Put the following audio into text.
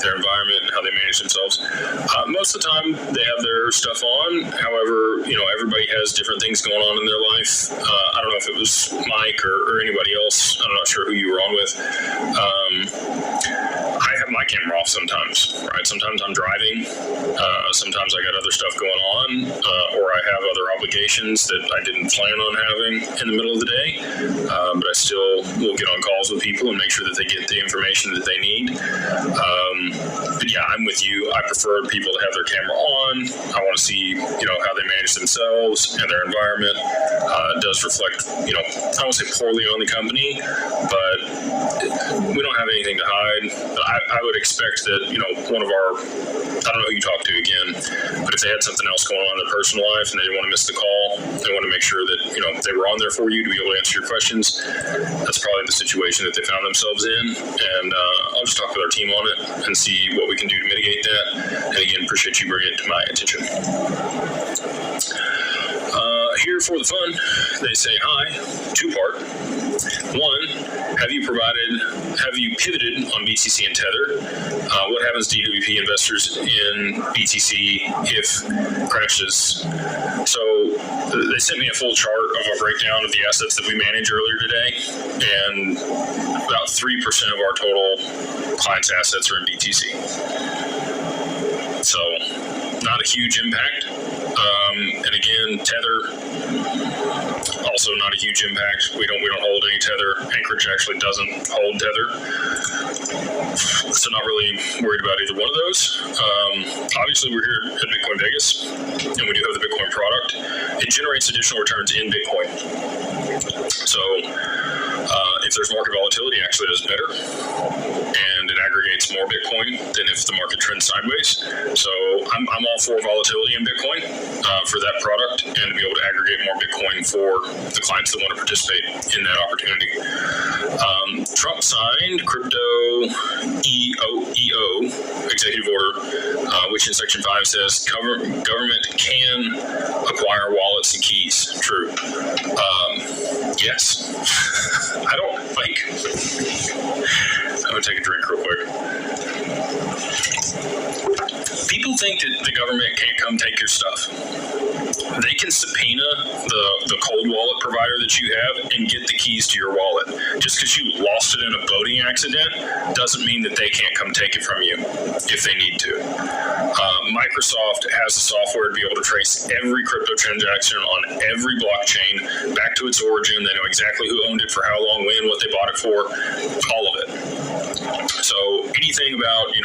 their environment, and how they manage themselves. Most of the time, they have their stuff on. However, everybody has different things going on in their life. I don't know if it was Mike or anybody else. I'm not sure who you were on with. I have my camera off sometimes, right? Sometimes I'm driving. Sometimes I got other stuff going on, or I have other obligations that I didn't plan on having in the middle of the day. But I still will get on calls with people and make sure that they get the information that they need. But yeah, I'm with you. I prefer people to have their camera on. I want to see, how they manage themselves and their environment. It does reflect, I won't say poorly on the company, but we don't have anything to hide. I would expect that, one of our, I don't know who you talk to again, but if they had something else going on in their personal life and they didn't want to miss the call, they want to make sure that, they were on there for you to be able to answer your questions. That's probably the situation that they found themselves in. And I'll just talk with our team on it and see what we can do to mitigate that. And again, appreciate you bringing it to my attention. Here for the fun, they say hi, two-part. One, have you pivoted on BTC and Tether? What happens to DWP investors in BTC if crashes? So they sent me a full chart of a breakdown of the assets that we manage earlier today, and about 3% of our total clients' assets are in BTC. So not a huge impact. And again, Tether, also not a huge impact. We don't hold any Tether. Anchorage actually doesn't hold Tether. So not really worried about either one of those. Obviously, we're here at Bitcoin Vegas, and we do have the Bitcoin product. It generates additional returns in Bitcoin. So if there's market volatility, it actually does better, and it aggregates more Bitcoin than if the market trends sideways. So I'm all for volatility in Bitcoin for that product, and to be able to aggregate more Bitcoin for the clients that want to participate in that opportunity. Trump signed crypto EO executive order, which in Section 5 says government can acquire wallets and keys. True. Yes. I don't like. I'm going to take a drink real quick. People think that the government can't come take your stuff. They can subpoena the cold wallet provider that you have and get the keys to your wallet. Just because you lost it in a boating accident doesn't mean that they can't come take it from you if they need to. Microsoft has the software to be able to trace every crypto transaction on every blockchain back to its origin. They know exactly who owned it, for how long, when, what they bought it for, all of it. So anything about,